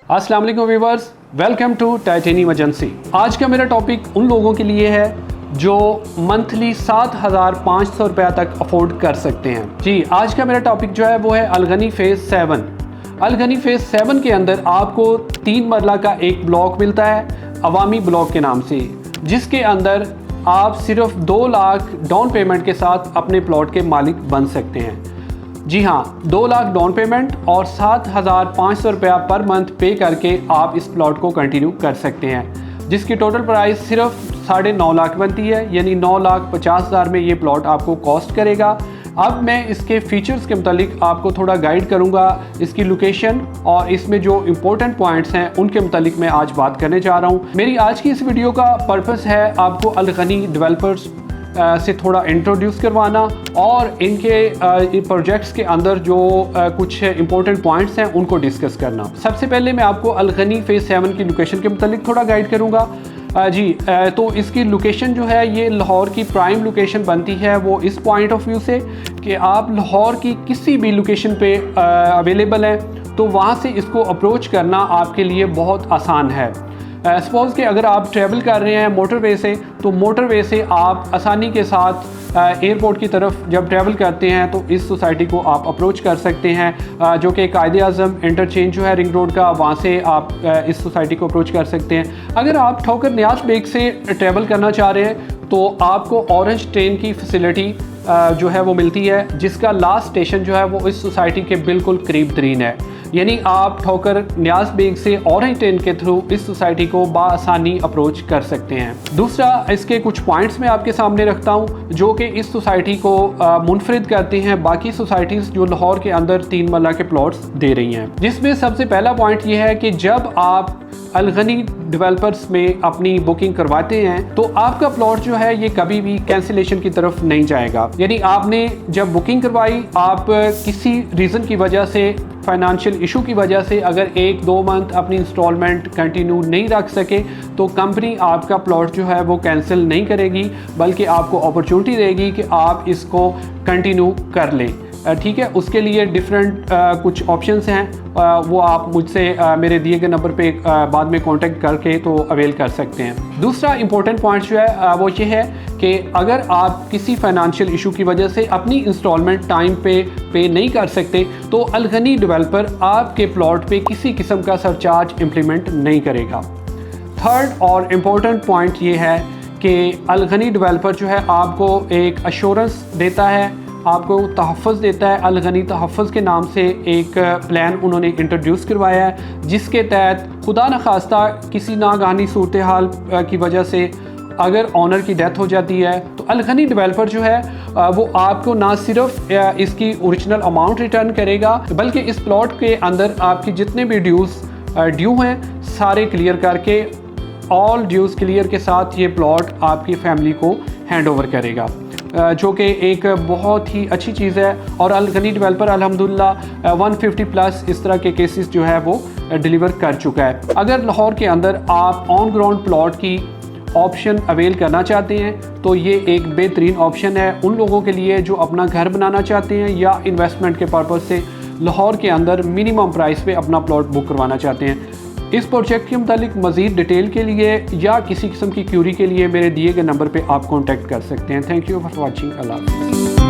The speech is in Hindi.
अस्सलाम वालेकुम viewers, welcome to Titanium agency. आज का मेरा टॉपिक उन लोगों के लिए है जो मंथली 7,500 रुपया तक अफोर्ड कर सकते हैं। जी, आज का मेरा टॉपिक जो है वो है अलगनी फेज़ 7। अलगनी फेज़ 7 के अंदर आपको 3 मरला का एक ब्लॉक मिलता है अवामी ब्लॉक के नाम से, जिसके अंदर आप सिर्फ 2 लाख डाउन पेमेंट के साथ अपने प्लॉट के मालिक बन सकते हैं। जी हाँ, 2 लाख डाउन पेमेंट और 7,500 रुपया पर मंथ पे करके आप इस प्लॉट को कंटिन्यू कर सकते हैं, जिसकी टोटल प्राइस सिर्फ 9.5 लाख बनती है, यानी 9,50,000 में ये प्लॉट आपको कॉस्ट करेगा। अब मैं इसके फीचर्स के मुतालिक आपको थोड़ा गाइड करूंगा, इसकी लोकेशन और इसमें जो इम्पोर्टेंट पॉइंट्स हैं उनके मुतालिक मैं आज बात करने जा रहा हूं। मेरी आज की इस वीडियो का पर्पस है आपको अलगनी डेवलपर्स से थोड़ा इंट्रोड्यूस करवाना और इनके प्रोजेक्ट्स के अंदर जो कुछ इंपॉर्टेंट पॉइंट्स हैं उनको डिस्कस करना। सबसे पहले मैं आपको अलगनी फेज़ 7 की लोकेशन के मुतालिक थोड़ा गाइड करूंगा। तो इसकी लोकेशन जो है ये लाहौर की प्राइम लोकेशन बनती है, वो इस पॉइंट ऑफ व्यू से कि आप लाहौर की किसी भी लोकेशन पे अवेलेबल हैं, तो वहाँ से इसको अप्रोच करना आपके लिए बहुत आसान है। सपोज़ कि अगर आप ट्रैवल कर रहे हैं मोटरवे से, तो मोटरवे से आप आसानी के साथ एयरपोर्ट की तरफ जब ट्रैवल करते हैं तो इस सोसाइटी को आप अप्रोच कर सकते हैं, जो कि कायदे आज़म इंटरचेंज जो है रिंग रोड का, वहाँ से आप इस सोसाइटी को अप्रोच कर सकते हैं। अगर आप ठोकर न्याज बेग से ट्रैवल करना चाह रहे हैं तो आपको ऑरेंज ट्रेन की फैसिलिटी जो है वो मिलती है, जिसका लास्ट स्टेशन जो है वो इस सोसाइटी के बिल्कुल करीब तरीन है, यानी आप ठोकर न्याज बेग से ऑरेंज ट्रेन के थ्रू इस सोसाइटी को बाआसानी अप्रोच कर सकते हैं। दूसरा, इसके कुछ पॉइंट्स मैं आपके सामने रखता हूं जो कि इस सोसाइटी को मुनफरिद करते हैं बाकी सोसाइटीज़ जो लाहौर के अंदर 3 मरला के प्लॉट्स दे रही हैं। जिसमें सबसे पहला पॉइंट ये है कि जब आप अलगनी डेवलपर्स में अपनी बुकिंग करवाते हैं तो आपका प्लॉट जो है ये कभी भी कैंसिलेशन की तरफ नहीं जाएगा। यानी आपने जब बुकिंग करवाई, आप किसी रीज़न की वजह से, फाइनेंशियल इशू की वजह से अगर 1-2 मंथ अपनी इंस्टॉलमेंट कंटिन्यू नहीं रख सके, तो कंपनी आपका प्लॉट जो है वो कैंसिल नहीं करेगी, बल्कि आपको अपॉर्चुनिटी देगी कि आप इसको कंटिन्यू कर लें। ठीक है, उसके लिए डिफरेंट कुछ ऑप्शंस हैं, वो आप मुझसे मेरे दिए गए नंबर पे बाद में कांटेक्ट करके तो अवेल कर सकते हैं। दूसरा इंपॉर्टेंट पॉइंट जो है वो ये है कि अगर आप किसी फाइनेंशियल इशू की वजह से अपनी इंस्टॉलमेंट टाइम पे नहीं कर सकते, तो अलगनी डेवलपर आपके प्लॉट पे किसी किस्म का सरचार्ज इम्प्लीमेंट नहीं करेगा। थर्ड और इम्पोर्टेंट पॉइंट ये है कि अलगनी डेवलपर जो है आपको एक अश्योरेंस देता है, आपको तहफ़्फ़ुज़ देता है। अलगनी तहफ़्फ़ुज़ के नाम से एक प्लान उन्होंने इंट्रोड्यूस करवाया है, जिसके तहत खुदा न खास्ता किसी नागहानी सूरत हाल की वजह से अगर ऑनर की डेथ हो जाती है, तो अलगनी डेवलपर जो है वो आपको ना सिर्फ इसकी ओरिजिनल अमाउंट रिटर्न करेगा, बल्कि इस प्लॉट के अंदर आपकी जितने भी ड्यू हैं सारे क्लियर करके, ऑल ड्यूज़ क्लियर के साथ ये प्लॉट आपकी फैमिली को हैंड ओवर करेगा, जो कि एक बहुत ही अच्छी चीज़ है। और अलगनी डेवलपर अल्हम्दुलिल्लाह 150 प्लस इस तरह के केसेस जो है वो डिलीवर कर चुका है। अगर लाहौर के अंदर आप ऑन ग्राउंड प्लॉट की ऑप्शन अवेल करना चाहते हैं तो ये एक बेहतरीन ऑप्शन है उन लोगों के लिए जो अपना घर बनाना चाहते हैं या इन्वेस्टमेंट के पर्पज़ से लाहौर के अंदर मिनिमम प्राइस पे अपना प्लॉट बुक करवाना चाहते हैं। इस प्रोजेक्ट के मुतालिक मज़ीद डिटेल के लिए या किसी किस्म की क्यूरी के लिए मेरे दिए गए नंबर पे आप कॉन्टैक्ट कर सकते हैं। Thank you for watching. अल्लाह हाफ़िज़।